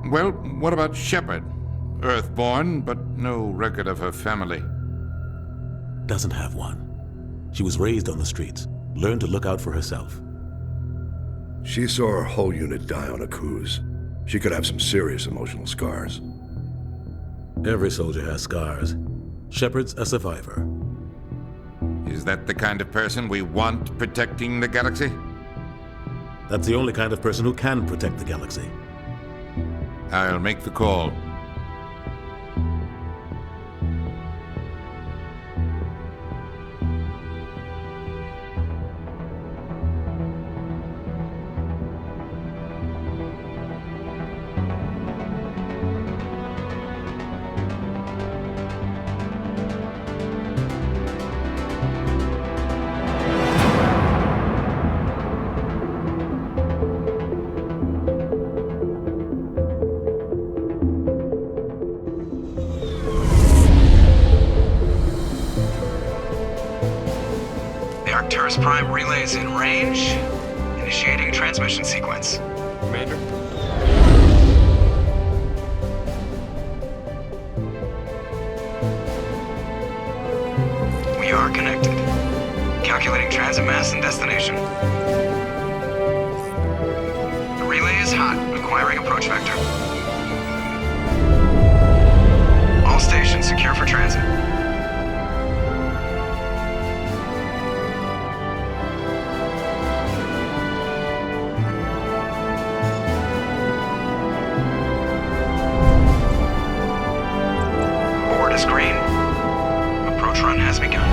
Well, what about Shepard? Earthborn, but no record of her family. Doesn't have one. She was raised on the streets, learned to look out for herself. She saw her whole unit die on a cruise. She could have some serious emotional scars. Every soldier has scars. Shepard's a survivor. Is that the kind of person we want protecting the galaxy? That's the only kind of person who can protect the galaxy. I'll make the call. Prime relay is in range. Initiating transmission sequence. Commander? We are connected. Calculating transit mass and destination. The relay is hot, acquiring approach vector. All stations secure for transit. Green. Approach run has begun.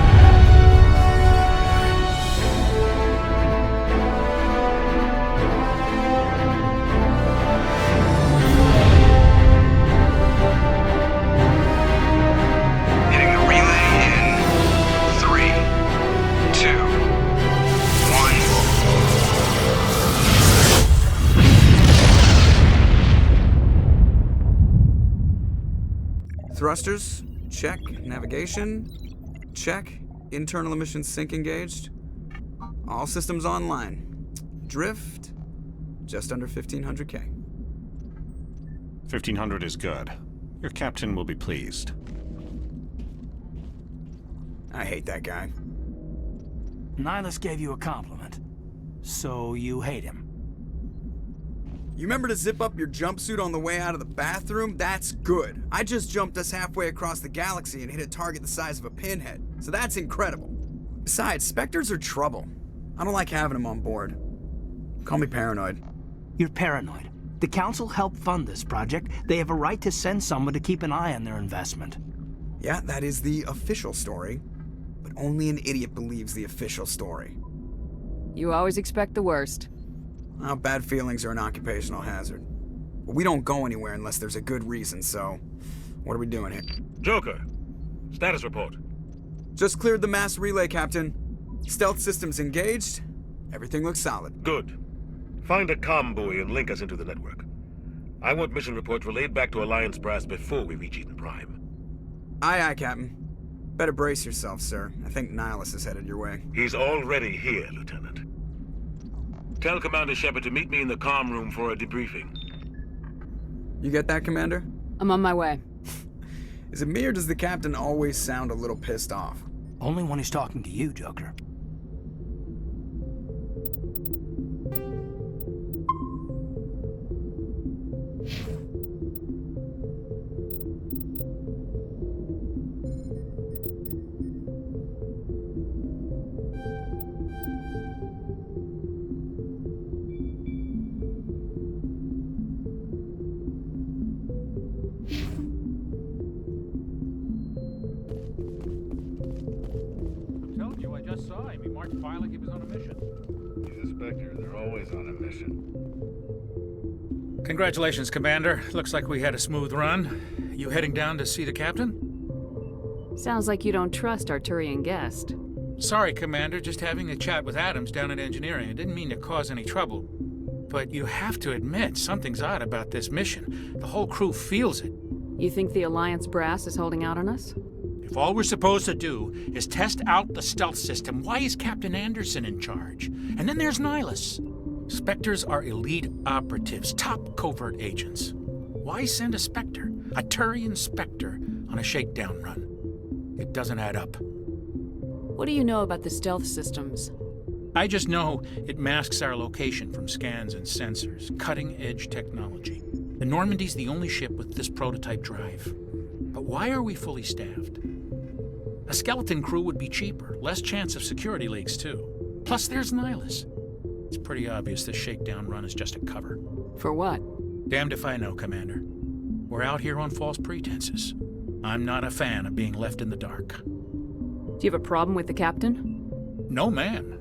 Hitting the relay in 3, 2, 1. Thrusters. Check. Navigation. Check. Internal emission sync engaged. All systems online. Drift. Just under 1500K. 1500 is good. Your captain will be pleased. I hate that guy. Nihilus gave you a compliment. So you hate him. You remember to zip up your jumpsuit on the way out of the bathroom? That's good. I just jumped us halfway across the galaxy and hit a target the size of a pinhead. So that's incredible. Besides, Spectres are trouble. I don't like having them on board. Call me paranoid. You're paranoid. The Council helped fund this project. They have a right to send someone to keep an eye on their investment. Yeah, that is the official story. But only an idiot believes the official story. You always expect the worst. Well, bad feelings are an occupational hazard. But we don't go anywhere unless there's a good reason, so what are we doing here? Joker, status report. Just cleared the mass relay, Captain. Stealth systems engaged. Everything looks solid. Good. Find a comm buoy and link us into the network. I want mission reports relayed back to Alliance brass before we reach Eden Prime. Aye, aye, Captain. Better brace yourself, sir. I think Nihilus is headed your way. He's already here, Lieutenant. Tell Commander Shepard to meet me in the comm room for a debriefing. You get that, Commander? I'm on my way. Is it me or does the Captain always sound a little pissed off? Only when he's talking to you, Joker. Saw him. He marched by like he was on a mission. He's a Spectre. They're always on a mission. Congratulations, Commander. Looks like we had a smooth run. You heading down to see the captain? Sounds like you don't trust our Turian guest. Sorry, Commander. Just having a chat with Adams down at engineering. I didn't mean to cause any trouble. But you have to admit, something's odd about this mission. The whole crew feels it. You think the Alliance brass is holding out on us? If all we're supposed to do is test out the stealth system, why is Captain Anderson in charge? And then there's Nihilus. Spectres are elite operatives, top covert agents. Why send a Spectre, a Turian Spectre, on a shakedown run? It doesn't add up. What do you know about the stealth systems? I just know it masks our location from scans and sensors. Cutting-edge technology. The Normandy's the only ship with this prototype drive. But why are we fully staffed? A skeleton crew would be cheaper, less chance of security leaks too. Plus there's Nihilus. It's pretty obvious this shakedown run is just a cover. For what? Damned if I know, Commander. We're out here on false pretenses. I'm not a fan of being left in the dark. Do you have a problem with the captain? No, man.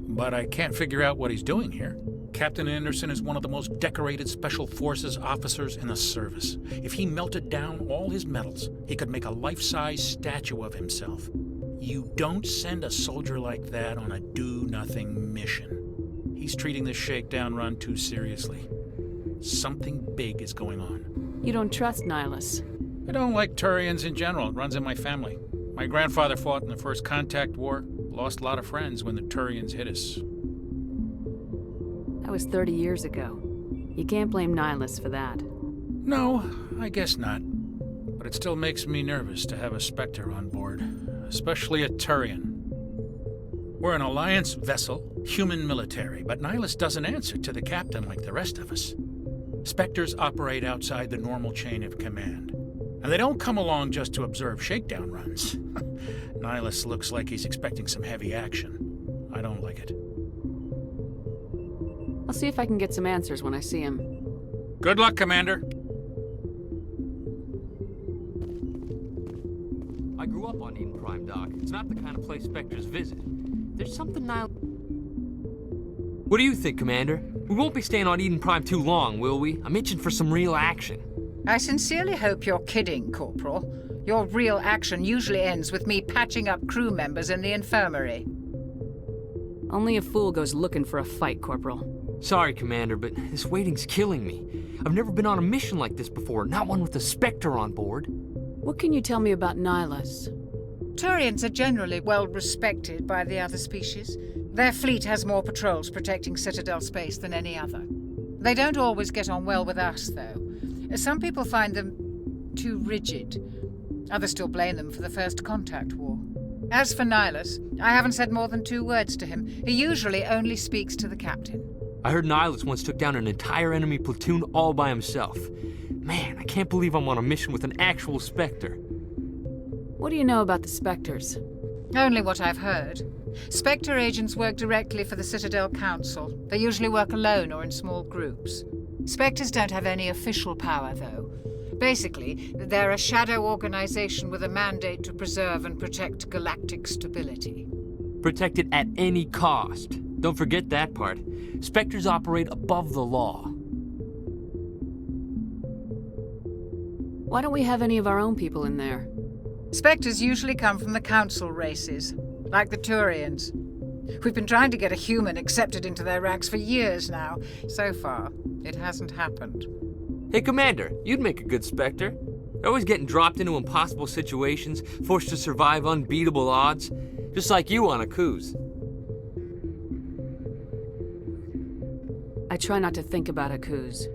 But I can't figure out what he's doing here. Captain Anderson is one of the most decorated Special Forces officers in the service. If he melted down all his medals, he could make a life-size statue of himself. You don't send a soldier like that on a do-nothing mission. He's treating this shakedown run too seriously. Something big is going on. You don't trust Nihilus? I don't like Turians in general. It runs in my family. My grandfather fought in the First Contact War. Lost a lot of friends when the Turians hit us. That was 30 years ago. You can't blame Nihilus for that. No, I guess not. But it still makes me nervous to have a Spectre on board. Especially a Turian. We're an Alliance vessel, human military, but Nihilus doesn't answer to the captain like the rest of us. Spectres operate outside the normal chain of command. And they don't come along just to observe shakedown runs. Nihilus looks like he's expecting some heavy action. I don't like it. I'll see if I can get some answers when I see him. Good luck, Commander. I grew up on Eden Prime, Doc. It's not the kind of place Spectres visit. There's something now. What do you think, Commander? We won't be staying on Eden Prime too long, will we? I'm itching for some real action. I sincerely hope you're kidding, Corporal. Your real action usually ends with me patching up crew members in the infirmary. Only a fool goes looking for a fight, Corporal. Sorry, Commander, but this waiting's killing me. I've never been on a mission like this before, not one with a Spectre on board. What can you tell me about Nihilus? Turians are generally well respected by the other species. Their fleet has more patrols protecting Citadel space than any other. They don't always get on well with us, though. Some people find them too rigid. Others still blame them for the First Contact War. As for Nihilus, I haven't said more than 2 words to him. He usually only speaks to the captain. I heard Nihilus once took down an entire enemy platoon all by himself. Man, I can't believe I'm on a mission with an actual Spectre. What do you know about the Spectres? Only what I've heard. Spectre agents work directly for the Citadel Council. They usually work alone or in small groups. Spectres don't have any official power, though. Basically, they're a shadow organization with a mandate to preserve and protect galactic stability. Protect it at any cost. Don't forget that part. Spectres operate above the law. Why don't we have any of our own people in there? Spectres usually come from the Council races, like the Turians. We've been trying to get a human accepted into their ranks for years now. So far, it hasn't happened. Hey, Commander, you'd make a good Spectre. You're always getting dropped into impossible situations, forced to survive unbeatable odds, just like you on a cruise. I try not to think about Akuz.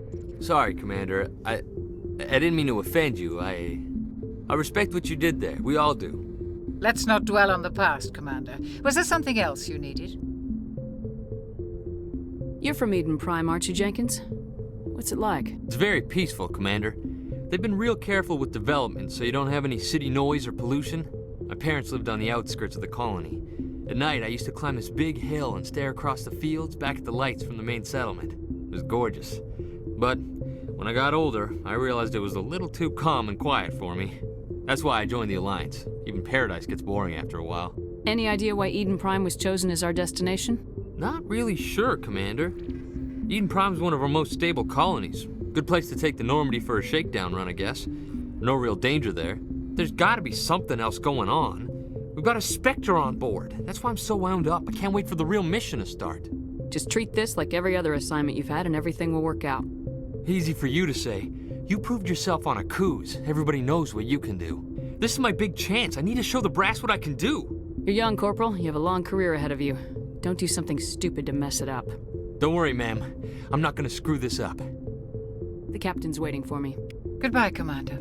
Sorry, Commander. I didn't mean to offend you. I respect what you did there. We all do. Let's not dwell on the past, Commander. Was there something else you needed? You're from Eden Prime, aren't you, Jenkins? What's it like? It's very peaceful, Commander. They've been real careful with development, so you don't have any city noise or pollution. My parents lived on the outskirts of the colony. At night, I used to climb this big hill and stare across the fields back at the lights from the main settlement. It was gorgeous. But when I got older, I realized it was a little too calm and quiet for me. That's why I joined the Alliance. Even Paradise gets boring after a while. Any idea why Eden Prime was chosen as our destination? Not really sure, Commander. Eden Prime's one of our most stable colonies. Good place to take the Normandy for a shakedown run, I guess. No real danger there. There's gotta be something else going on. We've got a Spectre on board. That's why I'm so wound up. I can't wait for the real mission to start. Just treat this like every other assignment you've had and everything will work out. Easy for you to say. You proved yourself on a cruise. Everybody knows what you can do. This is my big chance. I need to show the brass what I can do. You're young, Corporal. You have a long career ahead of you. Don't do something stupid to mess it up. Don't worry, ma'am. I'm not gonna screw this up. The captain's waiting for me. Goodbye, Commander.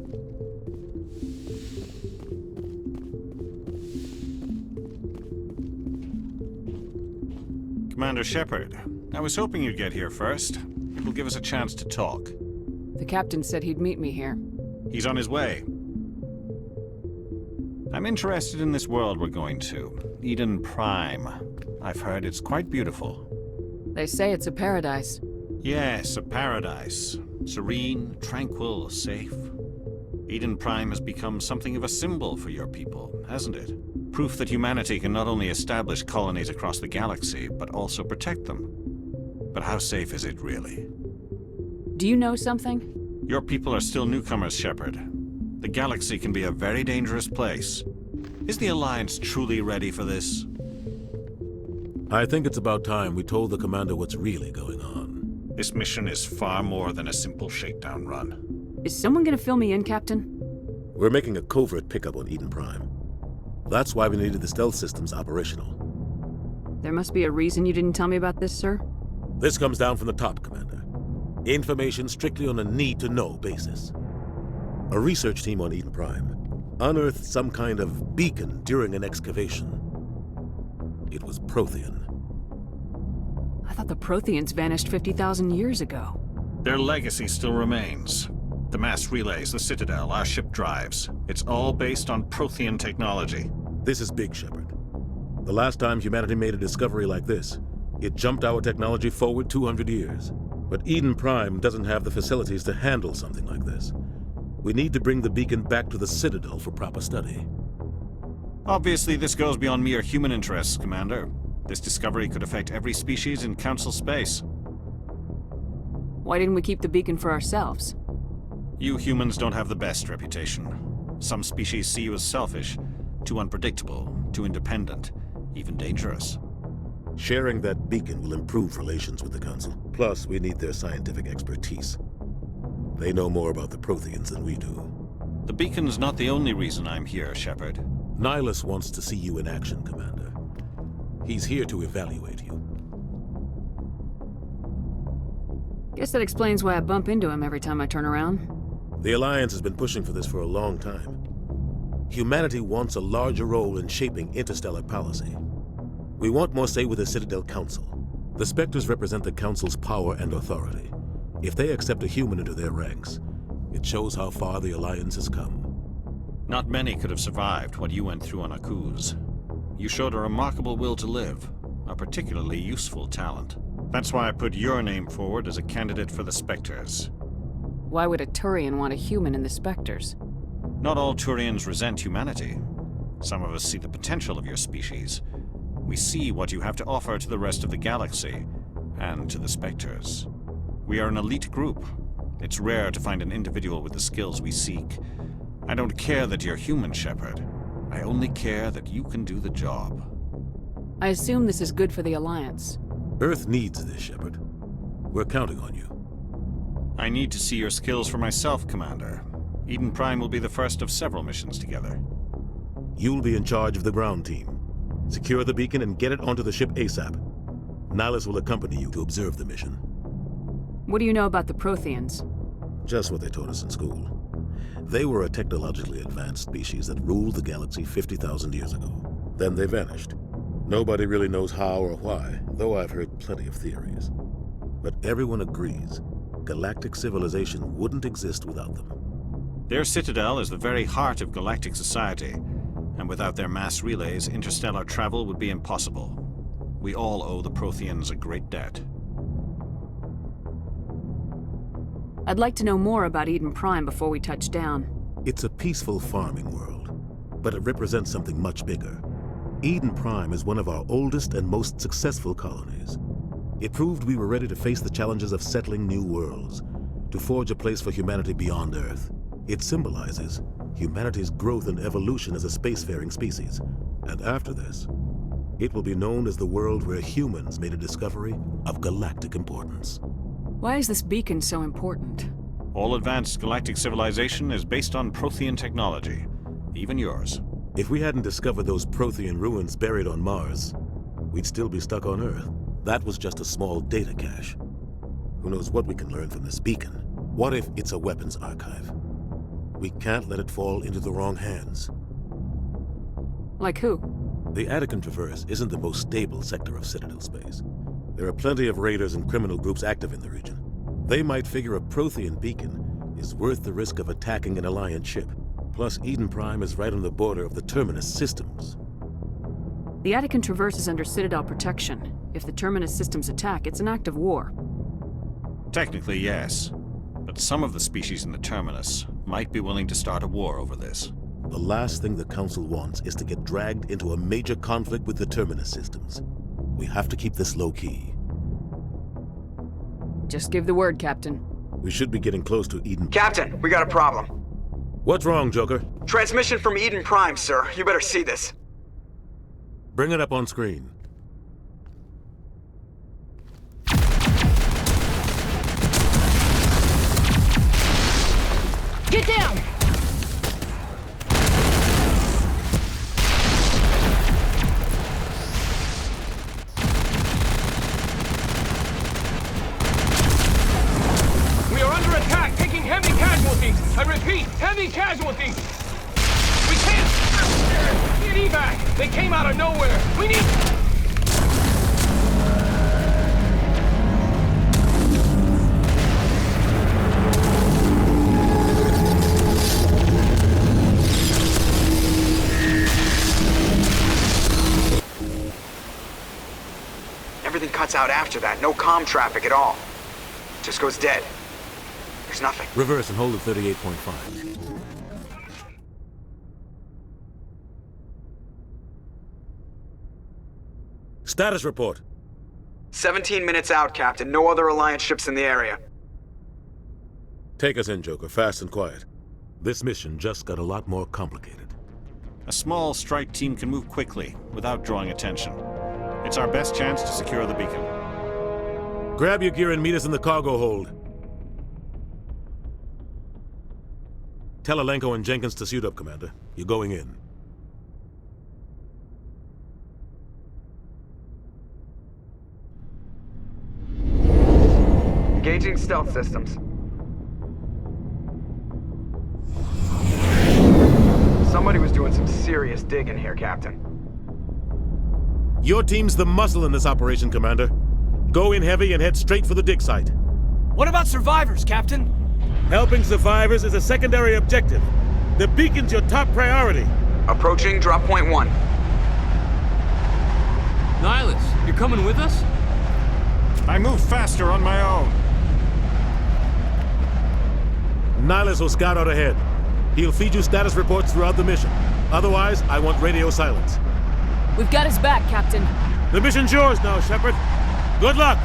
Commander Shepard, I was hoping you'd get here first. It will give us a chance to talk. The captain said he'd meet me here. He's on his way. I'm interested in this world we're going to, Eden Prime. I've heard it's quite beautiful. They say it's a paradise. Yes, a paradise. Serene, tranquil, safe. Eden Prime has become something of a symbol for your people, hasn't it? Proof that humanity can not only establish colonies across the galaxy, but also protect them. But how safe is it, really? Do you know something? Your people are still newcomers, Shepard. The galaxy can be a very dangerous place. Is the Alliance truly ready for this? I think it's about time we told the Commander what's really going on. This mission is far more than a simple shakedown run. Is someone gonna fill me in, Captain? We're making a covert pickup on Eden Prime. That's why we needed the stealth systems operational. There must be a reason you didn't tell me about this, sir? This comes down from the top, Commander. Information strictly on a need-to-know basis. A research team on Eden Prime unearthed some kind of beacon during an excavation. It was Prothean. I thought the Protheans vanished 50,000 years ago. Their legacy still remains. The mass relays, the Citadel, our ship drives. It's all based on Prothean technology. This is big, Shepard. The last time humanity made a discovery like this, it jumped our technology forward 200 years. But Eden Prime doesn't have the facilities to handle something like this. We need to bring the beacon back to the Citadel for proper study. Obviously, this goes beyond mere human interests, Commander. This discovery could affect every species in Council space. Why didn't we keep the beacon for ourselves? You humans don't have the best reputation. Some species see you as selfish, too unpredictable, too independent, even dangerous. Sharing that beacon will improve relations with the Council. Plus, we need their scientific expertise. They know more about the Protheans than we do. The beacon's not the only reason I'm here, Shepard. Nihilus wants to see you in action, Commander. He's here to evaluate you. Guess that explains why I bump into him every time I turn around. The Alliance has been pushing for this for a long time. Humanity wants a larger role in shaping interstellar policy. We want more say with the Citadel Council. The Spectres represent the Council's power and authority. If they accept a human into their ranks, it shows how far the Alliance has come. Not many could have survived what you went through on Akuz. You showed a remarkable will to live, a particularly useful talent. That's why I put your name forward as a candidate for the Spectres. Why would a Turian want a human in the Spectres? Not all Turians resent humanity. Some of us see the potential of your species. We see what you have to offer to the rest of the galaxy, and to the Spectres. We are an elite group. It's rare to find an individual with the skills we seek. I don't care that you're human, Shepard. I only care that you can do the job. I assume this is good for the Alliance. Earth needs this, Shepard. We're counting on you. I need to see your skills for myself, Commander. Eden Prime will be the first of several missions together. You'll be in charge of the ground team. Secure the beacon and get it onto the ship ASAP. Nihilus will accompany you to observe the mission. What do you know about the Protheans? Just what they taught us in school. They were a technologically advanced species that ruled the galaxy 50,000 years ago. Then they vanished. Nobody really knows how or why, though I've heard plenty of theories. But everyone agrees, galactic civilization wouldn't exist without them. Their citadel is the very heart of galactic society, and without their mass relays, interstellar travel would be impossible. We all owe the Protheans a great debt. I'd like to know more about Eden Prime before we touch down. It's a peaceful farming world, but it represents something much bigger. Eden Prime is one of our oldest and most successful colonies. It proved we were ready to face the challenges of settling new worlds, to forge a place for humanity beyond Earth. It symbolizes humanity's growth and evolution as a spacefaring species. And after this, it will be known as the world where humans made a discovery of galactic importance. Why is this beacon so important? All advanced galactic civilization is based on Prothean technology, even yours. If we hadn't discovered those Prothean ruins buried on Mars, we'd still be stuck on Earth. That was just a small data cache. Who knows what we can learn from this beacon? What if it's a weapons archive? We can't let it fall into the wrong hands. Like who? The Attican Traverse isn't the most stable sector of Citadel space. There are plenty of raiders and criminal groups active in the region. They might figure a Prothean beacon is worth the risk of attacking an Alliance ship. Plus, Eden Prime is right on the border of the Terminus systems. The Attican Traverse is under Citadel protection. If the Terminus systems attack, it's an act of war. Technically, yes. But some of the species in the Terminus might be willing to start a war over this. The last thing the Council wants is to get dragged into a major conflict with the Terminus systems. We have to keep this low-key. Just give the word, Captain. We should be getting close to Eden. Captain, we got a problem. What's wrong, Joker? Transmission from Eden Prime, sir. You better see this. Bring it up on screen. Get down! We are under attack, taking heavy casualties. I repeat, heavy casualties. We can't get evac. They came out of nowhere. We need... Everything cuts out after that. No comm traffic at all. Just goes dead. There's nothing. Reverse and hold at 38.5. Status report. 17 minutes out, Captain. No other Alliance ships in the area. Take us in, Joker, fast and quiet. This mission just got a lot more complicated. A small strike team can move quickly, without drawing attention. It's our best chance to secure the beacon. Grab your gear and meet us in the cargo hold. Tell Alenko and Jenkins to suit up, Commander. You're going in. Engaging stealth systems. Somebody was doing some serious digging here, Captain. Your team's the muscle in this operation, Commander. Go in heavy and head straight for the dig site. What about survivors, Captain? Helping survivors is a secondary objective. The beacon's your top priority. Approaching drop point 1. Nihilus, you're coming with us? I move faster on my own. Nihilus will scout out ahead. He'll feed you status reports throughout the mission. Otherwise, I want radio silence. We've got his back, Captain. The mission's yours now, Shepard. Good luck!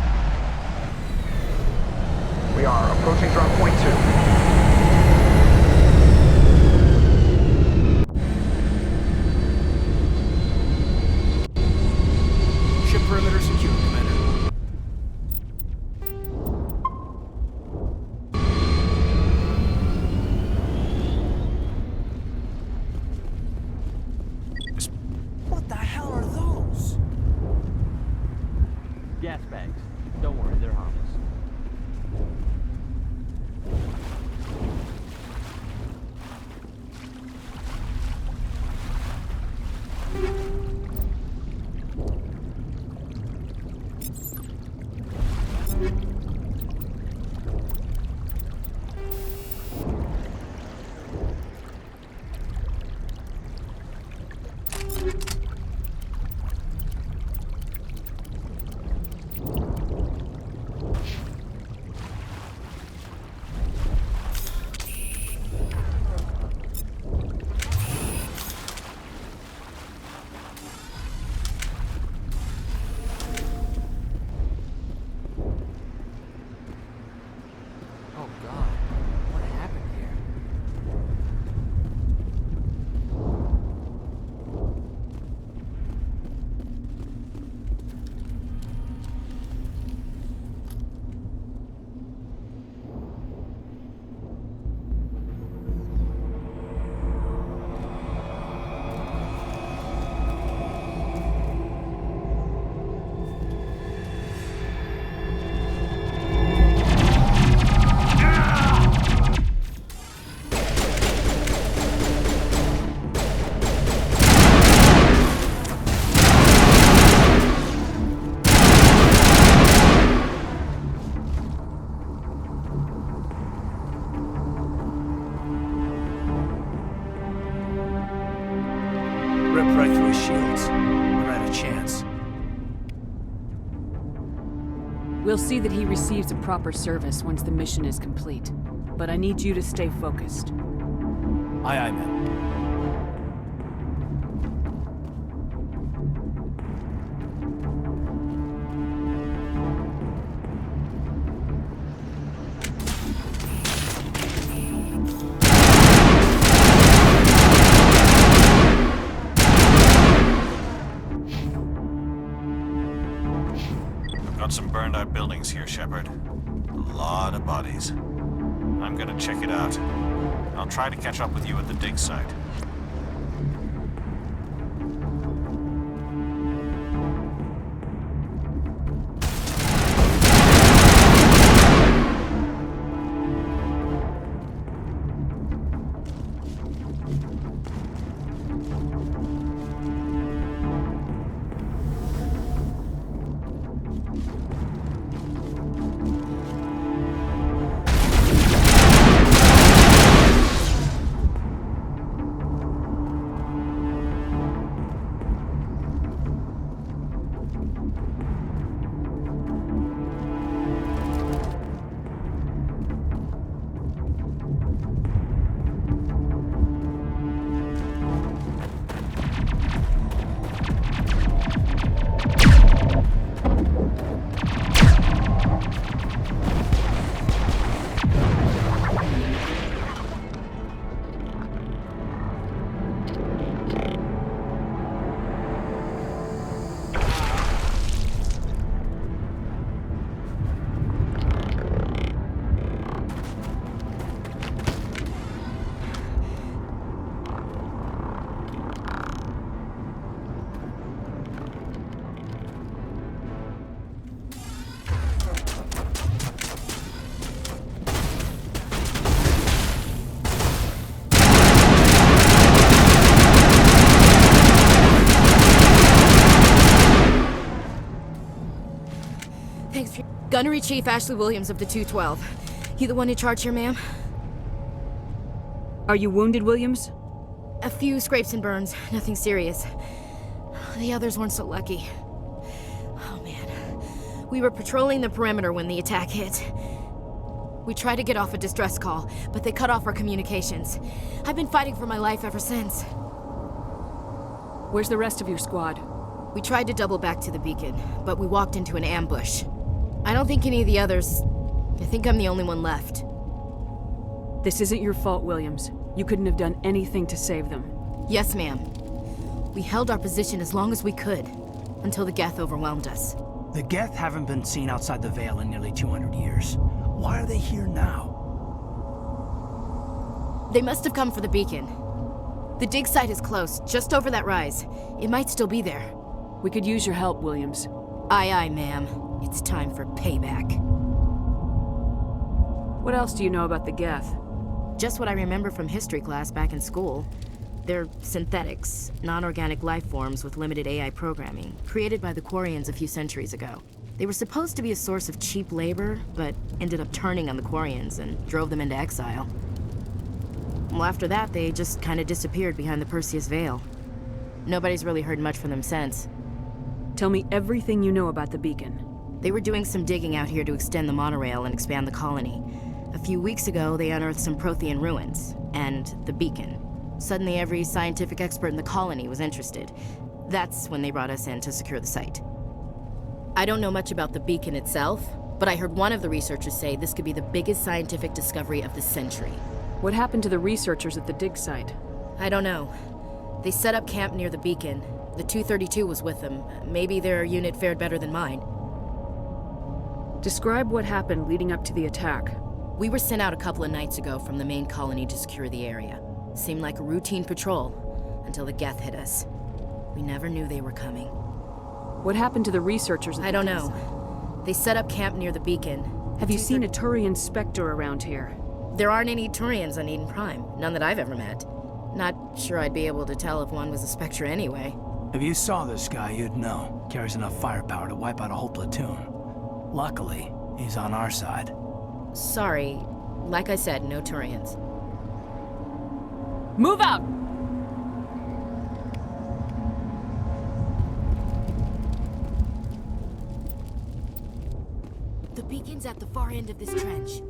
We are approaching drop point 2. Ship perimeter secure, Commander. What the hell are those? Gas bags. Don't worry, they're harmless. a chance. We'll see that he receives a proper service once the mission is complete. But I need you to stay focused. Aye, aye, ma'am. Got some burned out buildings here, Shepard. A lot of bodies. I'm gonna check it out. I'll try to catch up with you at the dig site. Gunnery Chief Ashley Williams of the 212. You the one in charge here, ma'am? Are you wounded, Williams? A few scrapes and burns, nothing serious. The others weren't so lucky. Oh man. We were patrolling the perimeter when the attack hit. We tried to get off a distress call, but they cut off our communications. I've been fighting for my life ever since. Where's the rest of your squad? We tried to double back to the beacon, but we walked into an ambush. I don't think any of the others... I think I'm the only one left. This isn't your fault, Williams. You couldn't have done anything to save them. Yes, ma'am. We held our position as long as we could, until the Geth overwhelmed us. The Geth haven't been seen outside the Veil in nearly 200 years. Why are they here now? They must have come for the beacon. The dig site is close, just over that rise. It might still be there. We could use your help, Williams. Aye, aye, ma'am. It's time for payback. What else do you know about the Geth? Just what I remember from history class back in school. They're synthetics, non-organic life forms with limited AI programming, created by the Quarians a few centuries ago. They were supposed to be a source of cheap labor, but ended up turning on the Quarians and drove them into exile. Well, after that, they just kind of disappeared behind the Perseus Veil. Nobody's really heard much from them since. Tell me everything you know about the beacon. They were doing some digging out here to extend the monorail and expand the colony. A few weeks ago, they unearthed some Prothean ruins, and the beacon. Suddenly, every scientific expert in the colony was interested. That's when they brought us in to secure the site. I don't know much about the beacon itself, but I heard one of the researchers say this could be the biggest scientific discovery of the century. What happened to the researchers at the dig site? I don't know. They set up camp near the beacon. The 232 was with them. Maybe their unit fared better than mine. Describe what happened leading up to the attack. We were sent out a couple of nights ago from the main colony to secure the area. Seemed like a routine patrol, until the Geth hit us. We never knew they were coming. What happened to the researchers? I don't know. They set up camp near the beacon. Have you seen a Turian Spectre around here? There aren't any Turians on Eden Prime. None that I've ever met. Not sure I'd be able to tell if one was a Spectre anyway. If you saw this guy, you'd know. Carries enough firepower to wipe out a whole platoon. Luckily, he's on our side. Sorry. Like I said, no Turians. Move out! Marines at the far end of this trench.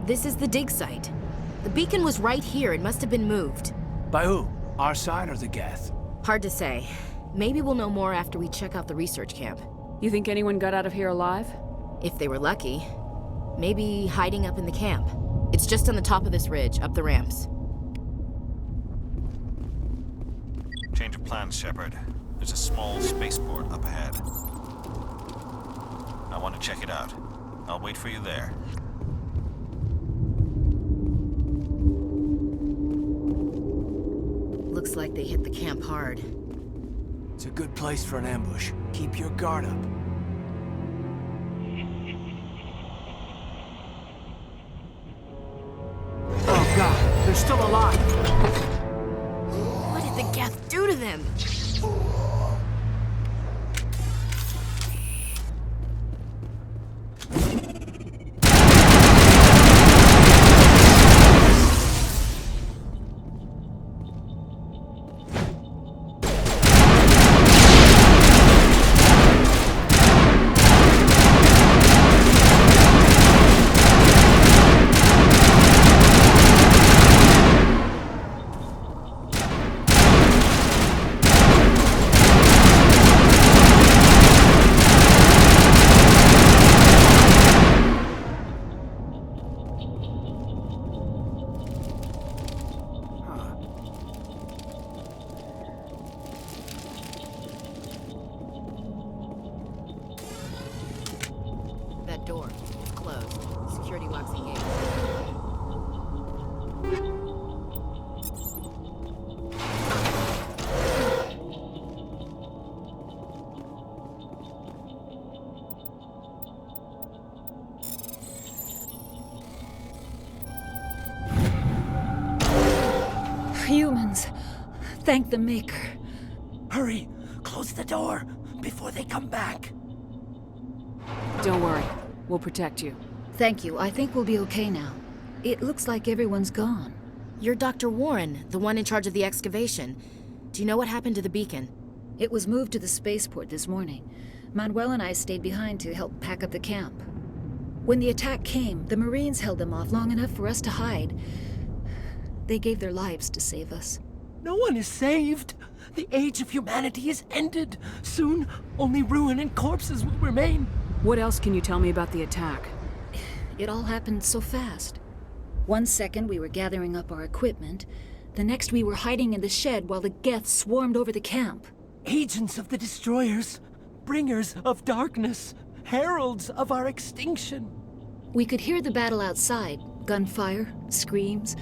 This is the dig site. The beacon was right here. It must have been moved. By who? Our side or the Geth? Hard to say. Maybe we'll know more after we check out the research camp. You think anyone got out of here alive? If they were lucky. Maybe hiding up in the camp. It's just on the top of this ridge, up the ramps. Change of plans, Shepard. There's a small spaceport up ahead. I want to check it out. I'll wait for you there. Looks like they hit the camp hard. It's a good place for an ambush. Keep your guard up. Oh god, they're still alive! What did the Geth do to them? That door. It's closed. Security locks engaged. Humans. Thank the Maker. Hurry! Close the door before they come back. Don't worry. We'll protect you. Thank you. I think we'll be okay now. It looks like everyone's gone. You're Dr. Warren, the one in charge of the excavation. Do you know what happened to the beacon? It was moved to the spaceport this morning. Manuel and I stayed behind to help pack up the camp. When the attack came, the Marines held them off long enough for us to hide. They gave their lives to save us. No one is saved. The age of humanity is ended. Soon, only ruin and corpses will remain. What else can you tell me about the attack? It all happened so fast. 1 second we were gathering up our equipment. The next we were hiding in the shed while the Geth swarmed over the camp. Agents of the destroyers. bringers of darkness, heralds of our extinction. We could hear the battle outside. Gunfire, screams.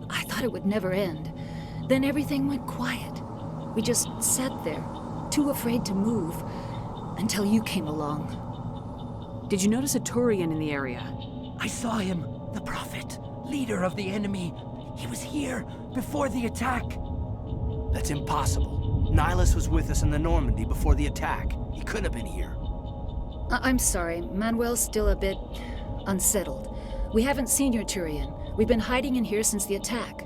I thought it would never end. Then everything went quiet. We just sat there, too afraid to move, until you came along. Did you notice a Turian in the area? I saw him, the Prophet, leader of the enemy. He was here before the attack. That's impossible. Nihilus was with us in the Normandy before the attack. He couldn't have been here. I'm sorry, Manuel's still a bit unsettled. We haven't seen your Turian. We've been hiding in here since the attack.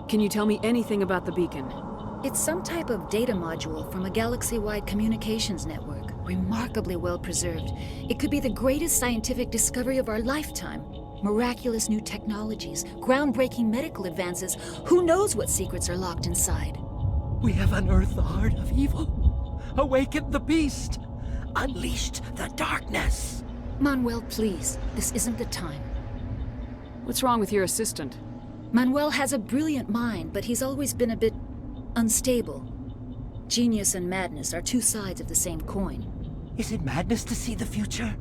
Can you tell me anything about the beacon? It's some type of data module from a galaxy-wide communications network. Remarkably well preserved. It could be the greatest scientific discovery of our lifetime. Miraculous new technologies, groundbreaking medical advances. Who knows what secrets are locked inside? We have unearthed the heart of evil, awakened the beast, unleashed the darkness. Manuel, please. This isn't the time. What's wrong with your assistant? Manuel has a brilliant mind, but he's always been a bit unstable. Genius and madness are two sides of the same coin. Is it madness to see the future?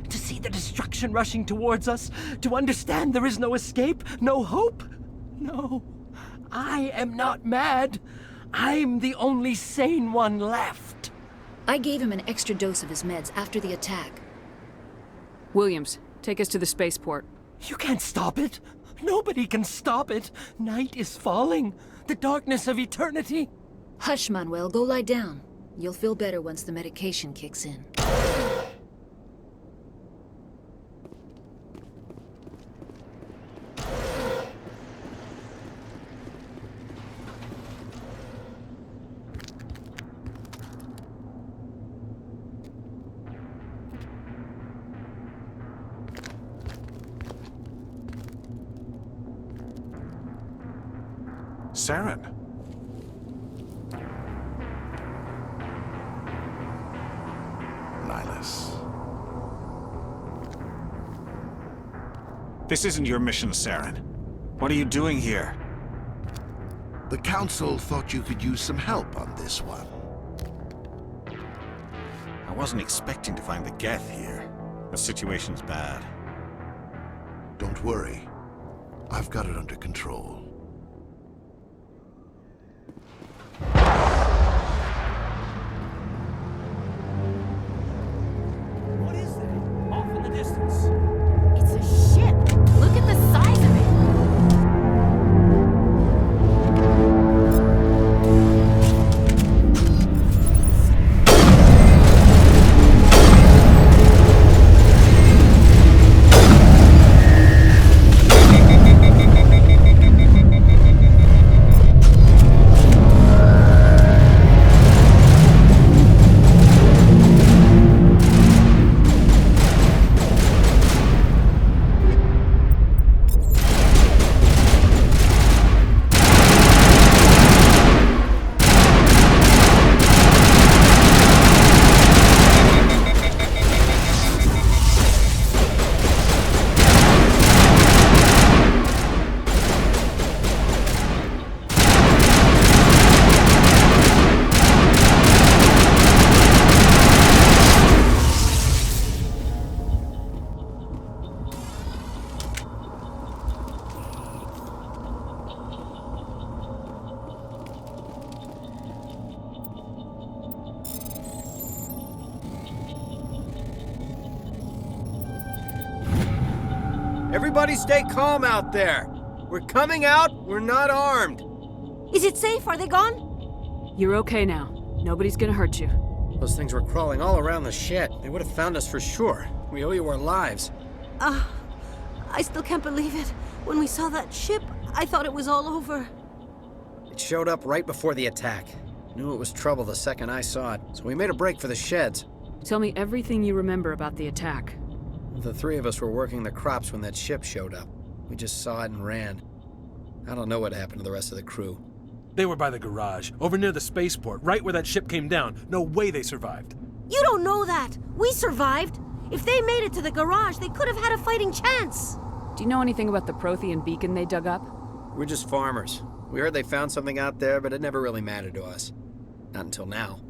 To see the destruction rushing towards us? To understand there is no escape? No hope? No. I am not mad. I'm the only sane one left. I gave him an extra dose of his meds after the attack. Williams, take us to the spaceport. You can't stop it. Nobody can stop it. Night is falling. The darkness of eternity. Hush, Manuel. Go lie down. You'll feel better once the medication kicks in. Saren. Nihilus. This isn't your mission, Saren. What are you doing here? The Council thought you could use some help on this one. I wasn't expecting to find the Geth here. The situation's bad. Don't worry. I've got it under control. What is that? Off in the distance. It's a ship. Look at the size of it. Everybody stay calm out there. We're coming out, we're not armed. Is it safe? Are they gone? You're okay now. Nobody's gonna hurt you. Those things were crawling all around the shed. They would have found us for sure. We owe you our lives. I still can't believe it. When we saw that ship, I thought it was all over. It showed up right before the attack. Knew it was trouble the second I saw it, so we made a break for the sheds. Tell me everything you remember about the attack. The three of us were working the crops when that ship showed up. We just saw it and ran. I don't know what happened to the rest of the crew. They were by the garage, over near the spaceport, right where that ship came down. No way they survived. You don't know that. We survived. If they made it to the garage, they could have had a fighting chance. Do you know anything about the Prothean beacon they dug up? We're just farmers. We heard they found something out there, but it never really mattered to us. Not until now.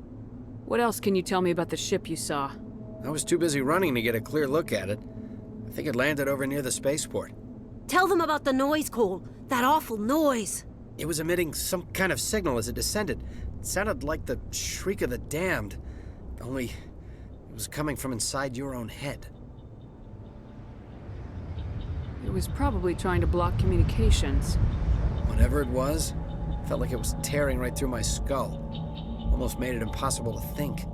What else can you tell me about the ship you saw? I was too busy running to get a clear look at it. I think it landed over near the spaceport. Tell them about the noise, Cole. That awful noise. It was emitting some kind of signal as it descended. It sounded like the shriek of the damned. Only, it was coming from inside your own head. It was probably trying to block communications. Whatever it was, felt like it was tearing right through my skull. Almost made it impossible to think.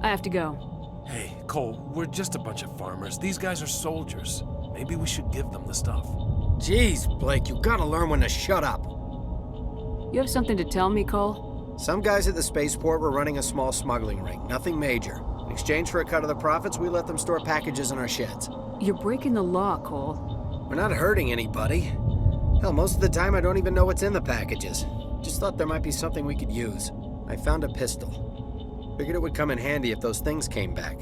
I have to go. Hey, Cole, we're just a bunch of farmers. These guys are soldiers. Maybe we should give them the stuff. Jeez, Blake, you gotta learn when to shut up. You have something to tell me, Cole? Some guys at the spaceport were running a small smuggling ring, nothing major. In exchange for a cut of the profits, we let them store packages in our sheds. You're breaking the law, Cole. We're not hurting anybody. Hell, most of the time I don't even know what's in the packages. Just thought there might be something we could use. I found a pistol. Figured it would come in handy if those things came back.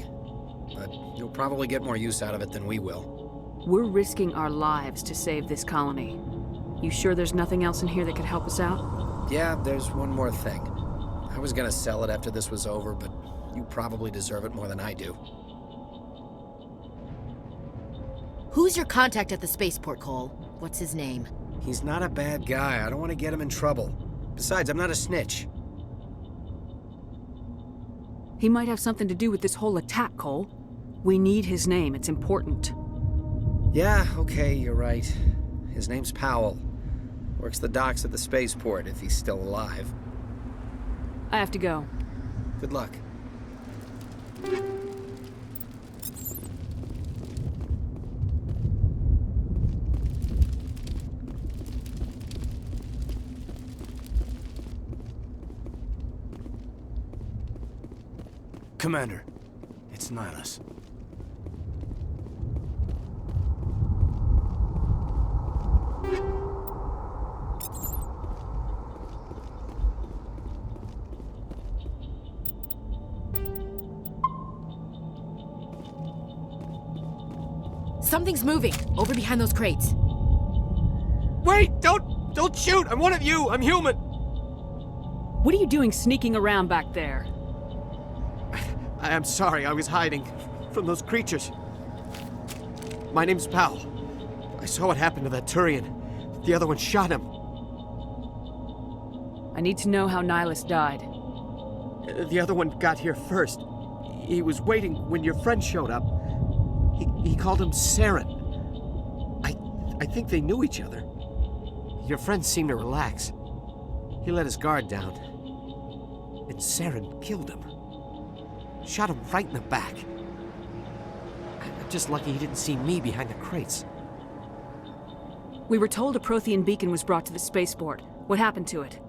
But you'll probably get more use out of it than we will. We're risking our lives to save this colony. You sure there's nothing else in here that could help us out? Yeah, there's one more thing. I was gonna sell it after this was over, but you probably deserve it more than I do. Who's your contact at the spaceport, Cole? What's his name? He's not a bad guy. I don't want to get him in trouble. Besides, I'm not a snitch. He might have something to do with this whole attack, Cole. We need his name. It's important. Yeah, okay, you're right. His name's Powell. Works the docks at the spaceport, if he's still alive. I have to go. Good luck. Commander, it's Nihilus. Something's moving, over behind those crates. Wait! Don't shoot! I'm one of you! I'm human! What are you doing sneaking around back there? I'm sorry, I was hiding from those creatures. My name's Powell. I saw what happened to that Turian. The other one shot him. I need to know how Nihilus died. The other one got here first. He was waiting when your friend showed up. He called him Saren. I think they knew each other. Your friend seemed to relax. He let his guard down. And Saren killed him. Shot him right in the back. I'm just lucky he didn't see me behind the crates. We were told a Prothean beacon was brought to the spaceport. What happened to it?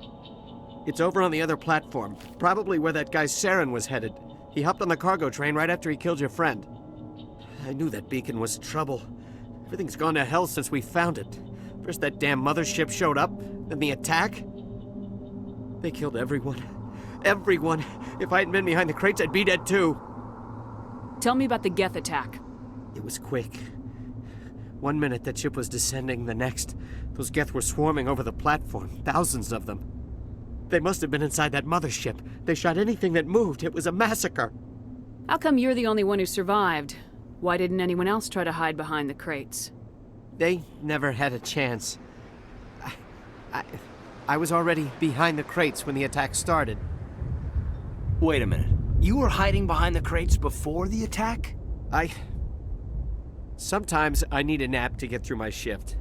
It's over on the other platform. Probably where that guy Saren was headed. He hopped on the cargo train right after he killed your friend. I knew that beacon was trouble. Everything's gone to hell since we found it. First that damn mothership showed up, then the attack. They killed everyone. Everyone! If I hadn't been behind the crates, I'd be dead too. Tell me about the Geth attack. It was quick. 1 minute that ship was descending, the next, those Geth were swarming over the platform, thousands of them. They must have been inside that mothership. They shot anything that moved. It was a massacre. How come you're the only one who survived? Why didn't anyone else try to hide behind the crates? They never had a chance. I was already behind the crates when the attack started. Wait a minute. You were hiding behind the crates before the attack? Sometimes I need a nap to get through my shift.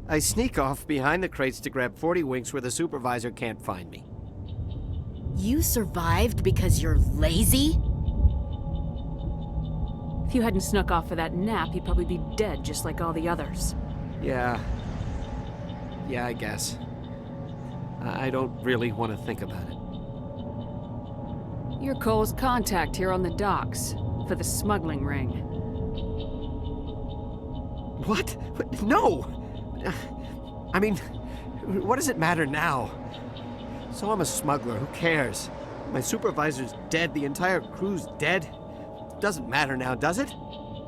I sneak off behind the crates to grab 40 winks where the supervisor can't find me. You survived because you're lazy? If you hadn't snuck off for that nap, you'd probably be dead just like all the others. Yeah, I guess. I don't really want to think about it. You're Cole's contact here on the docks for the smuggling ring. What? No! I mean, what does it matter now? So I'm a smuggler, who cares? My supervisor's dead, the entire crew's dead. Doesn't matter now, does it?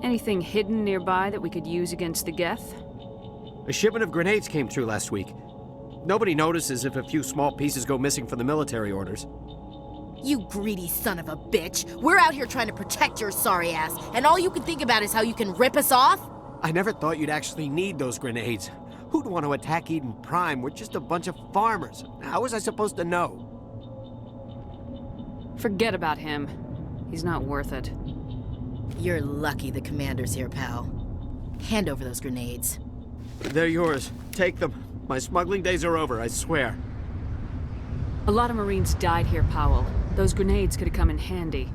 Anything hidden nearby that we could use against the Geth? A shipment of grenades came through last week. Nobody notices if a few small pieces go missing from the military orders. You greedy son of a bitch. We're out here trying to protect your sorry ass, and all you can think about is how you can rip us off? I never thought you'd actually need those grenades. Who'd want to attack Eden Prime? We're just a bunch of farmers. How was I supposed to know? Forget about him. He's not worth it. You're lucky the commander's here, pal. Hand over those grenades. They're yours. Take them. My smuggling days are over, I swear. A lot of Marines died here, Powell. Those grenades could have come in handy.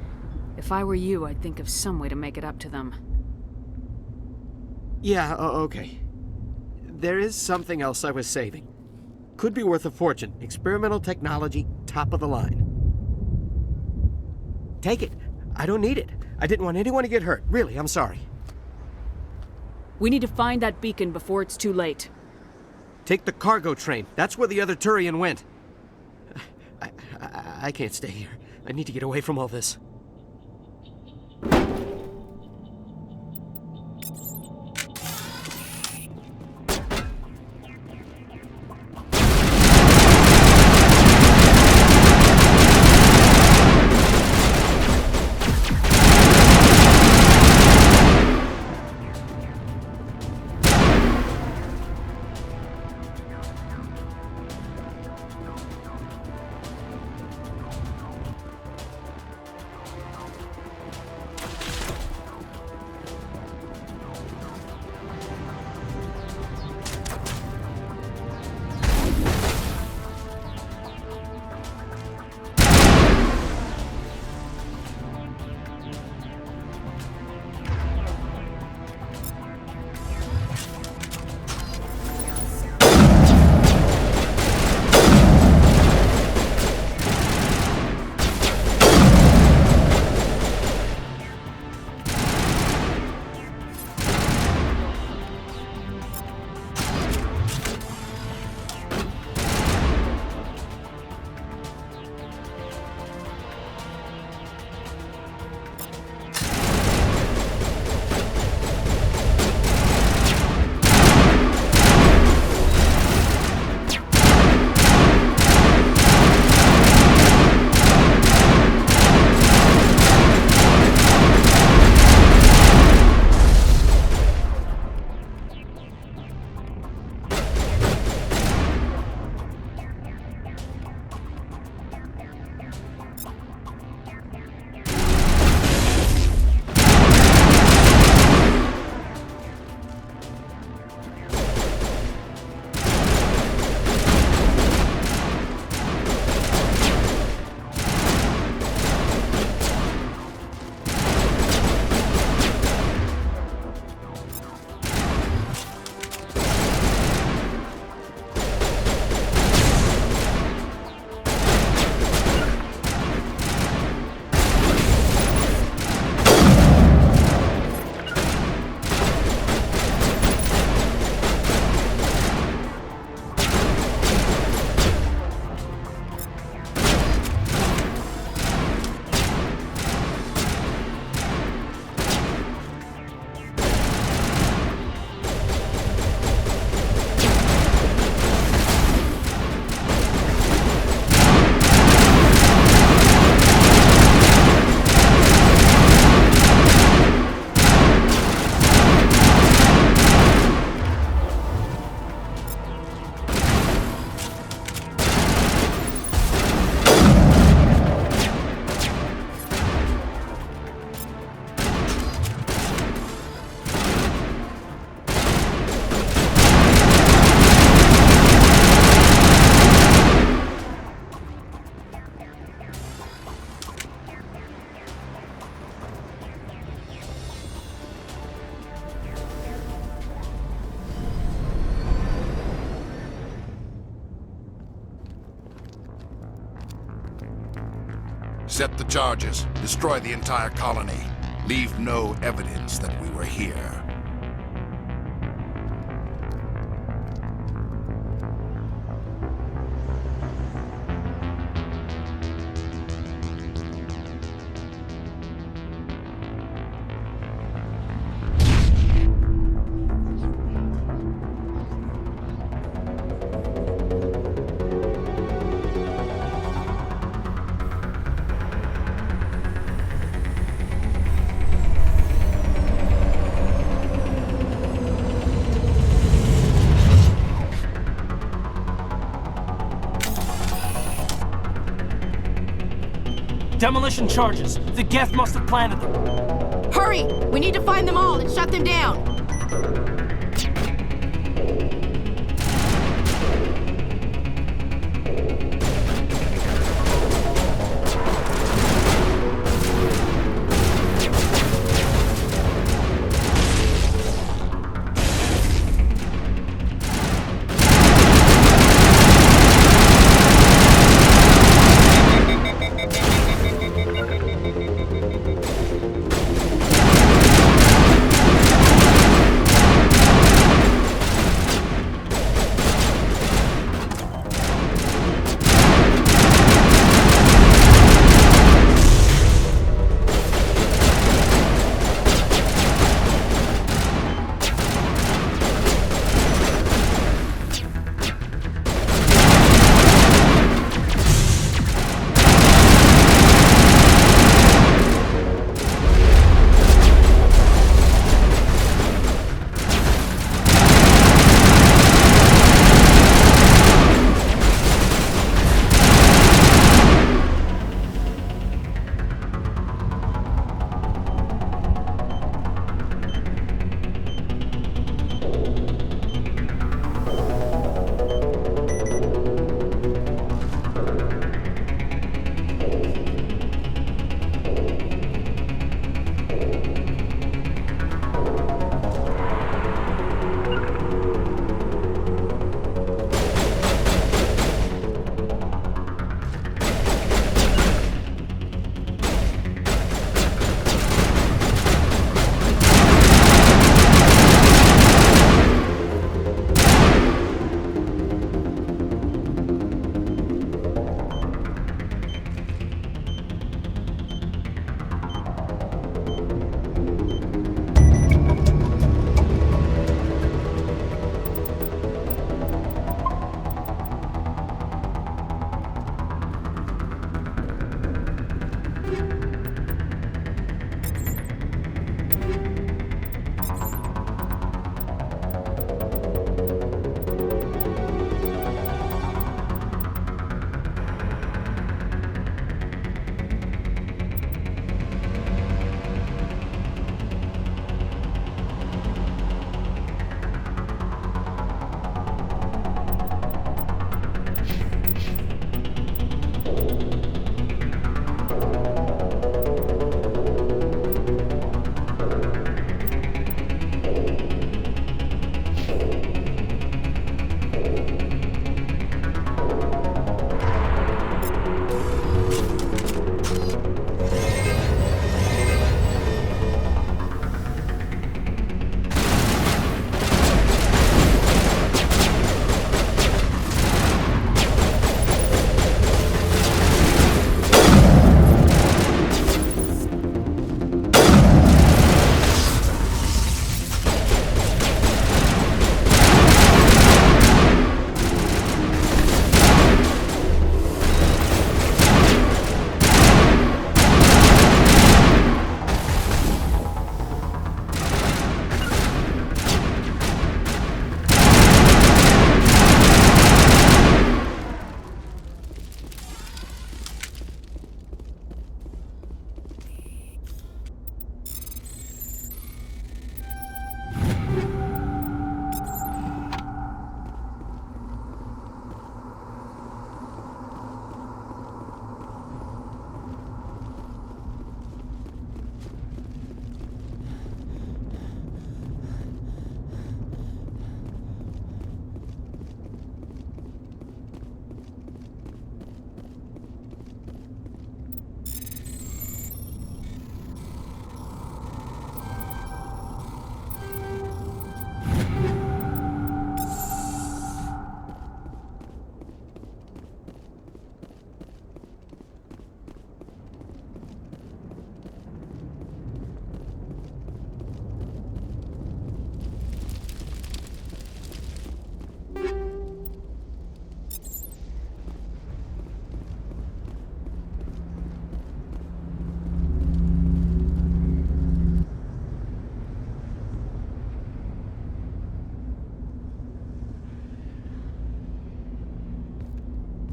If I were you, I'd think of some way to make it up to them. Yeah, okay. There is something else I was saving. Could be worth a fortune. Experimental technology, top of the line. Take it. I don't need it. I didn't want anyone to get hurt. Really, I'm sorry. We need to find that beacon before it's too late. Take the cargo train. That's where the other Turian went. I can't stay here. I need to get away from all this. Set the charges. Destroy the entire colony. Leave no evidence that we were here. Demolition charges. The Geth must have planted them. Hurry! We need to find them all and shut them down!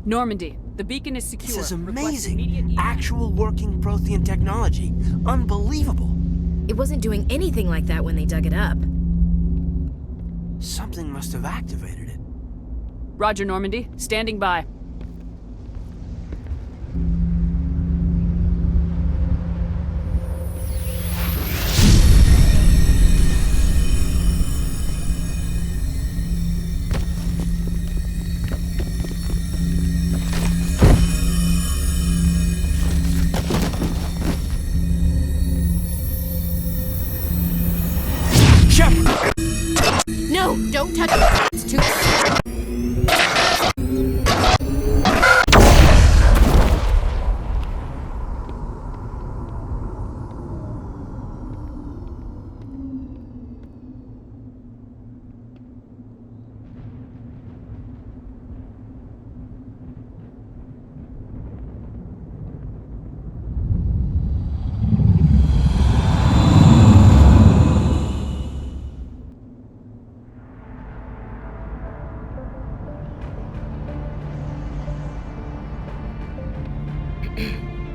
Normandy, The beacon is secure. This is Request amazing. immediate Actual working Prothean technology. Unbelievable. It wasn't doing anything like that when they dug it up. Something must have activated it. Roger, Normandy. Standing by. No, don't touch it. It's too...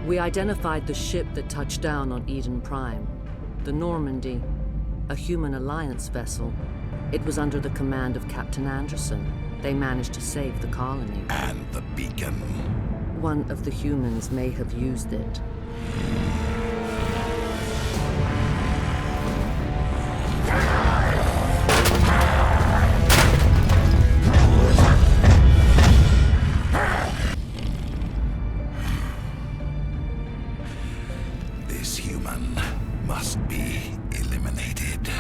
We identified the ship that touched down on Eden Prime, the Normandy, a human alliance vessel. It was under the command of Captain Anderson. They managed to save the colony. And the beacon. One of the humans may have used it. This human must be eliminated.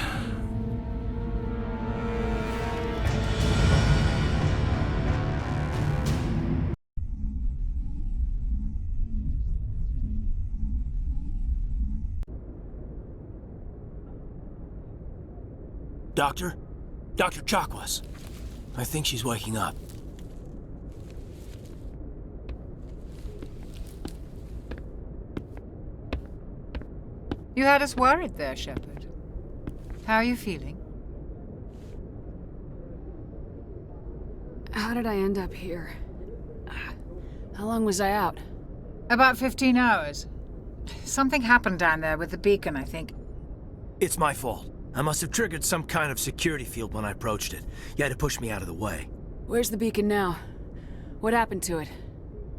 Doctor? Dr. Chakwas. I think she's waking up. You had us worried there, Shepard. How are you feeling? How did I end up here? How long was I out? About 15 hours. Something happened down there with the beacon, I think. It's my fault. I must have triggered some kind of security field when I approached it. You had to push me out of the way. Where's the beacon now? What happened to it?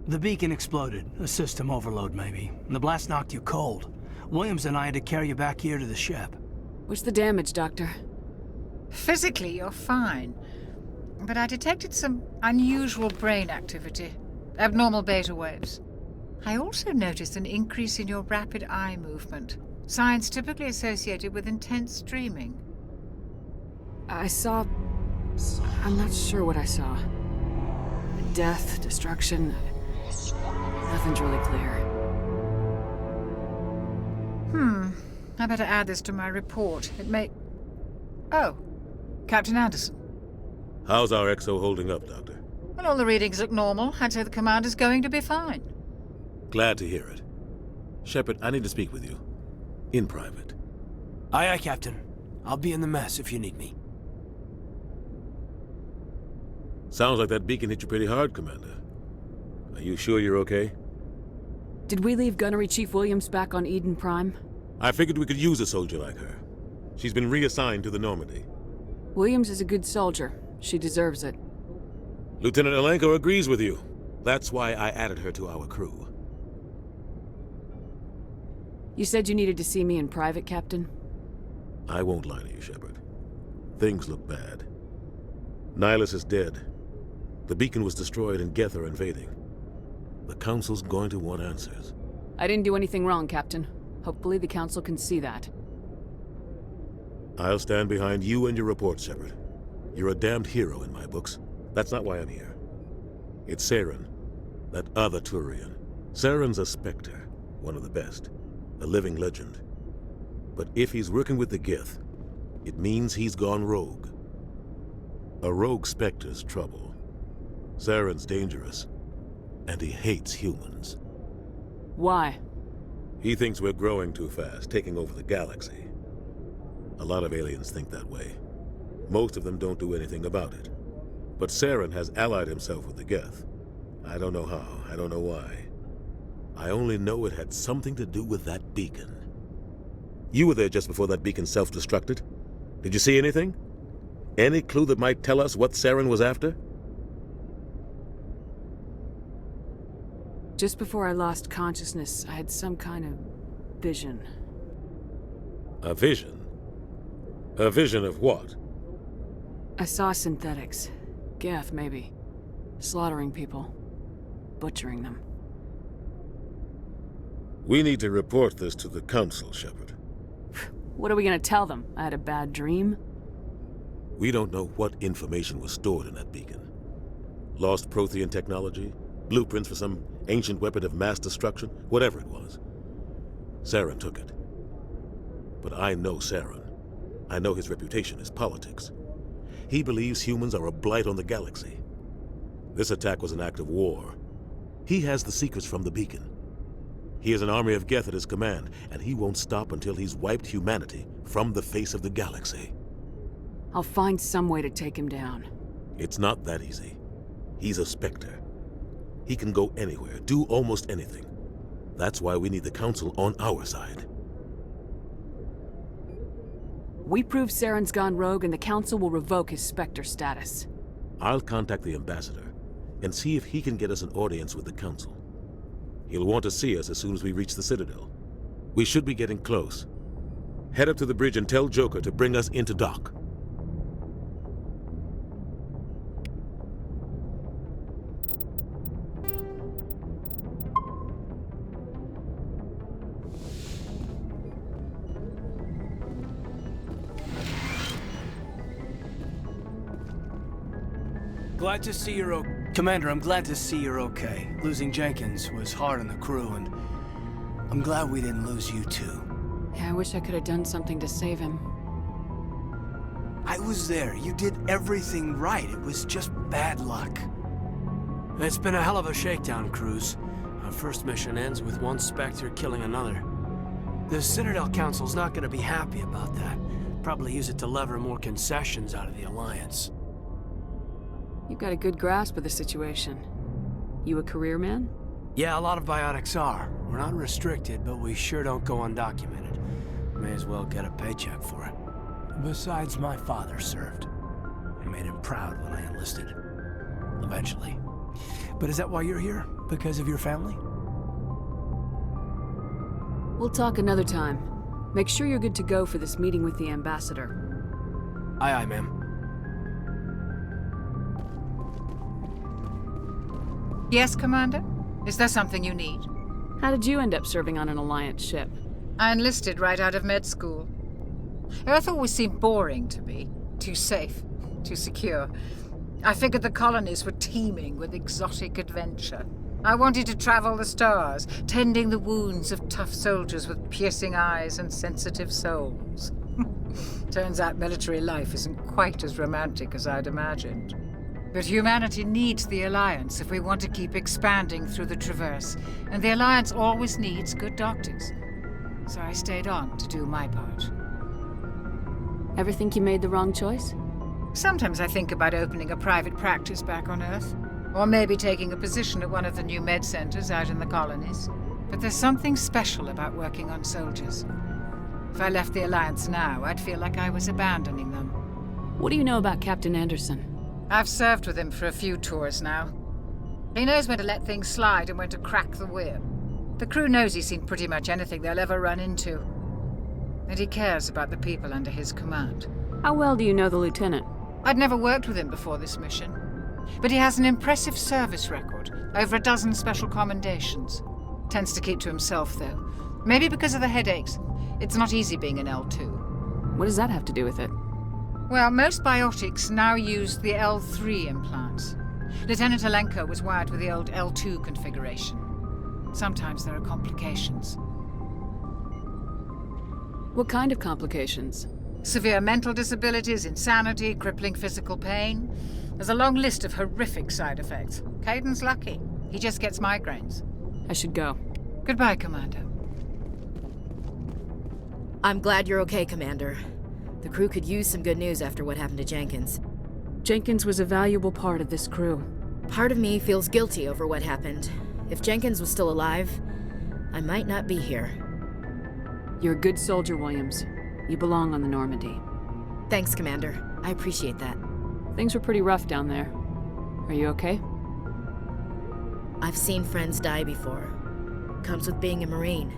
The beacon exploded. A system overload, maybe. The blast knocked you cold. Williams and I had to carry you back here to the ship. What's the damage, Doctor? Physically, you're fine. But I detected some unusual brain activity. Abnormal beta waves. I also noticed an increase in your rapid eye movement. Signs typically associated with intense dreaming. I saw... I'm not sure what I saw. Death, destruction... Nothing's really clear. I better add this to my report. It may... Oh, Captain Anderson. How's our XO holding up, Doctor? Well, all the readings look normal. I'd say the commander's going to be fine. Glad to hear it. Shepard, I need to speak with you. In private. Aye, aye, Captain. I'll be in the mess if you need me. Sounds like that beacon hit you pretty hard, Commander. Are you sure you're okay? Did we leave Gunnery Chief Williams back on Eden Prime? I figured we could use a soldier like her. She's been reassigned to the Normandy. Williams is a good soldier. She deserves it. Lieutenant Alenko agrees with you. That's why I added her to our crew. You said you needed to see me in private, Captain? I won't lie to you, Shepard. Things look bad. Nihilus is dead. The beacon was destroyed and Geth are invading. The Council's going to want answers. I didn't do anything wrong, Captain. Hopefully the Council can see that. I'll stand behind you and your report, Shepard. You're a damned hero in my books. That's not why I'm here. It's Saren, that other Turian. Saren's a Spectre, one of the best. A living legend. But if he's working with the Geth, it means he's gone rogue. A rogue Spectre's trouble. Saren's dangerous, and he hates humans. Why? He thinks we're growing too fast, taking over the galaxy. A lot of aliens think that way. Most of them don't do anything about it. But Saren has allied himself with the Geth, I don't know how. I don't know why. I only know it had something to do with that beacon. You were there just before that beacon self-destructed. Did you see anything? Any clue that might tell us what Saren was after? Just before I lost consciousness, I had some kind of vision. A vision? A vision of what? I saw synthetics. Geth, maybe. Slaughtering people. Butchering them. We need to report this to the Council, Shepard. What are we gonna tell them? I had a bad dream? We don't know what information was stored in that beacon. Lost Prothean technology? Blueprints for some ancient weapon of mass destruction? Whatever it was. Saren took it. But I know Saren. I know his reputation is politics. He believes humans are a blight on the galaxy. This attack was an act of war. He has the secrets from the beacon. He has an army of Geth at his command, and he won't stop until he's wiped humanity from the face of the galaxy. I'll find some way to take him down. It's not that easy. He's a Spectre. He can go anywhere, do almost anything. That's why we need the Council on our side. We prove Saren's gone rogue and the Council will revoke his Spectre status. I'll contact the Ambassador and see if he can get us an audience with the Council. He'll want to see us as soon as we reach the Citadel. We should be getting close. Head up to the bridge and tell Joker to bring us into dock. Glad to see you're okay. Commander, I'm glad to see you're okay. Losing Jenkins was hard on the crew, and I'm glad we didn't lose you too. Yeah, I wish I could have done something to save him. I was there. You did everything right. It was just bad luck. It's been a hell of a shakedown, Cruz. Our first mission ends with one Spectre killing another. The Citadel Council's not gonna be happy about that. Probably use it to lever more concessions out of the Alliance. You've got a good grasp of the situation. You a career man? Yeah, a lot of biotics are. We're not restricted, but we sure don't go undocumented. May as well get a paycheck for it. Besides, my father served. I made him proud when I enlisted. Eventually. But is that why you're here? Because of your family? We'll talk another time. Make sure you're good to go for this meeting with the Ambassador. Aye, aye, ma'am. Yes, Commander? Is there something you need? How did you end up serving on an Alliance ship? I enlisted right out of med school. Earth always seemed boring to me. Too safe, too secure. I figured the colonies were teeming with exotic adventure. I wanted to travel the stars, tending the wounds of tough soldiers with piercing eyes and sensitive souls. Turns out military life isn't quite as romantic as I'd imagined. But humanity needs the Alliance if we want to keep expanding through the Traverse, and the Alliance always needs good doctors. So I stayed on to do my part. Ever think you made the wrong choice? Sometimes I think about opening a private practice back on Earth, or maybe taking a position at one of the new med centers out in the colonies. But there's something special about working on soldiers. If I left the Alliance now, I'd feel like I was abandoning them. What do you know about Captain Anderson? I've served with him for a few tours now. He knows when to let things slide and when to crack the whip. The crew knows he's seen pretty much anything they'll ever run into. And he cares about the people under his command. How well do you know the Lieutenant? I'd never worked with him before this mission. But he has an impressive service record, over a dozen special commendations. Tends to keep to himself, though. Maybe because of the headaches. It's not easy being an L2. What does that have to do with it? Well, most biotics now use the L3 implants. Lieutenant Alenko was wired with the old L2 configuration. Sometimes there are complications. What kind of complications? Severe mental disabilities, insanity, crippling physical pain. There's a long list of horrific side effects. Caden's lucky. He just gets migraines. I should go. Goodbye, Commander. I'm glad you're okay, Commander. The crew could use some good news after what happened to Jenkins. Jenkins was a valuable part of this crew. Part of me feels guilty over what happened. If Jenkins was still alive, I might not be here. You're a good soldier, Williams. You belong on the Normandy. Thanks, Commander. I appreciate that. Things were pretty rough down there. Are you okay? I've seen friends die before. Comes with being a Marine.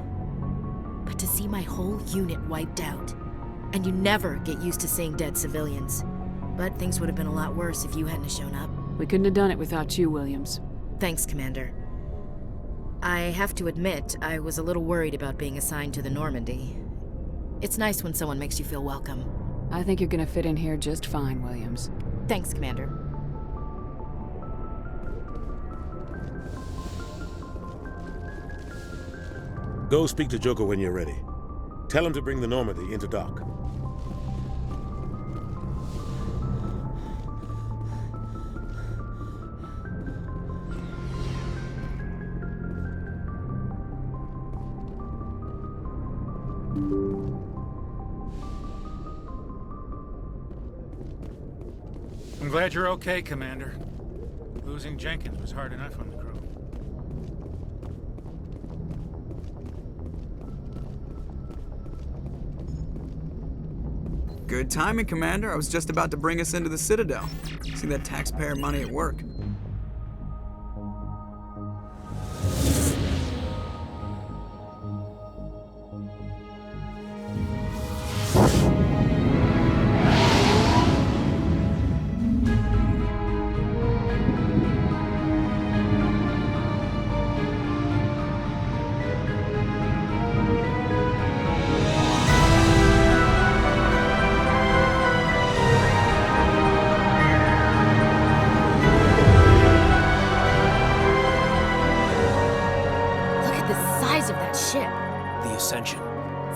But to see my whole unit wiped out, and you never get used to seeing dead civilians. But things would have been a lot worse if you hadn't shown up. We couldn't have done it without you, Williams. Thanks, Commander. I have to admit, I was a little worried about being assigned to the Normandy. It's nice when someone makes you feel welcome. I think you're gonna fit in here just fine, Williams. Thanks, Commander. Go speak to Joker when you're ready. Tell him to bring the Normandy into dock. I'm glad you're okay, Commander. Losing Jenkins was hard enough on the crew. Good timing, Commander. I was just about to bring us into the Citadel. See that taxpayer money at work.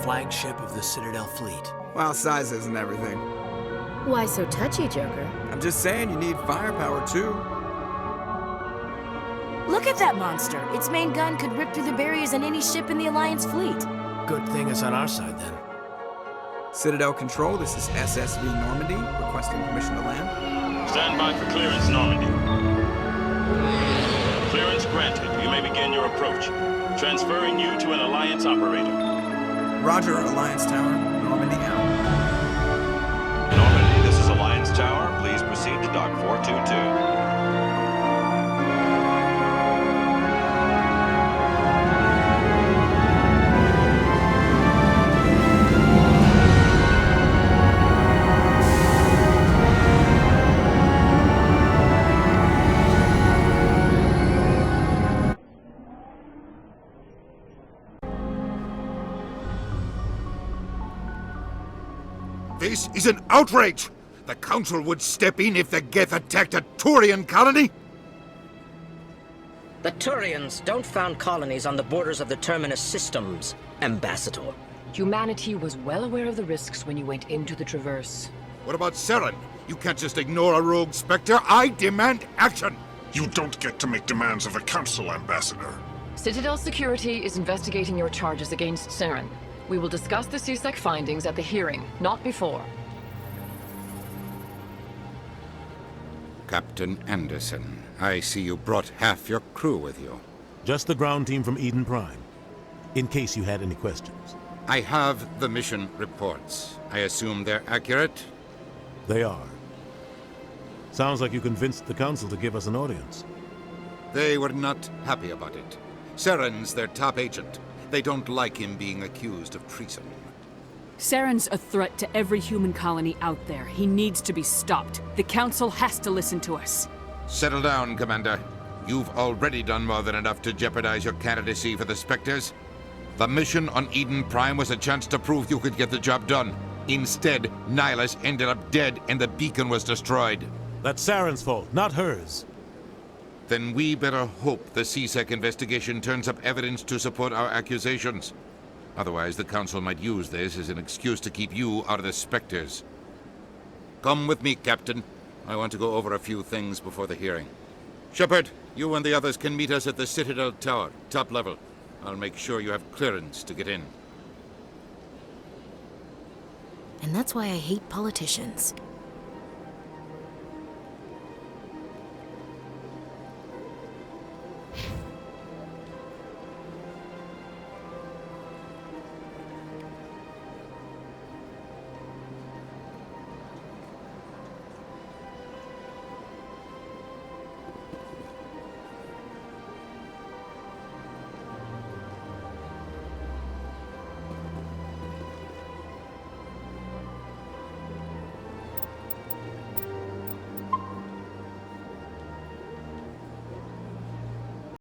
Flagship of the Citadel fleet. Well, size isn't everything. Why so touchy, Joker? I'm just saying you need firepower, too. Look at that monster! Its main gun could rip through the barriers in any ship in the Alliance fleet. Good thing it's on our side, then. Citadel Control, this is SSV Normandy, requesting permission to land. Stand by for clearance, Normandy. Clearance granted. You may begin your approach. Transferring you to an Alliance operator. Roger, Alliance Tower. Normandy out. Normandy, this is Alliance Tower. Please proceed to Dock 422. This is an outrage! The Council would step in if the Geth attacked a Turian colony? The Turians don't found colonies on the borders of the Terminus systems, Ambassador. Humanity was well aware of the risks when you went into the Traverse. What about Saren? You can't just ignore a rogue Spectre. I demand action! You don't get to make demands of the Council, Ambassador. Citadel Security is investigating your charges against Saren. We will discuss the CSEC findings at the hearing, not before. Captain Anderson, I see you brought half your crew with you. Just the ground team from Eden Prime, in case you had any questions. I have the mission reports. I assume they're accurate? They are. Sounds like you convinced the Council to give us an audience. They were not happy about it. Saren's their top agent. They don't like him being accused of treason. Saren's a threat to every human colony out there. He needs to be stopped. The Council has to listen to us. Settle down, Commander. You've already done more than enough to jeopardize your candidacy for the Spectres. The mission on Eden Prime was a chance to prove you could get the job done. Instead, Nihilus ended up dead and the beacon was destroyed. That's Saren's fault, not hers. Then we better hope the CSEC investigation turns up evidence to support our accusations. Otherwise, the Council might use this as an excuse to keep you out of the Spectres. Come with me, Captain. I want to go over a few things before the hearing. Shepard, you and the others can meet us at the Citadel Tower, top level. I'll make sure you have clearance to get in. And that's why I hate politicians.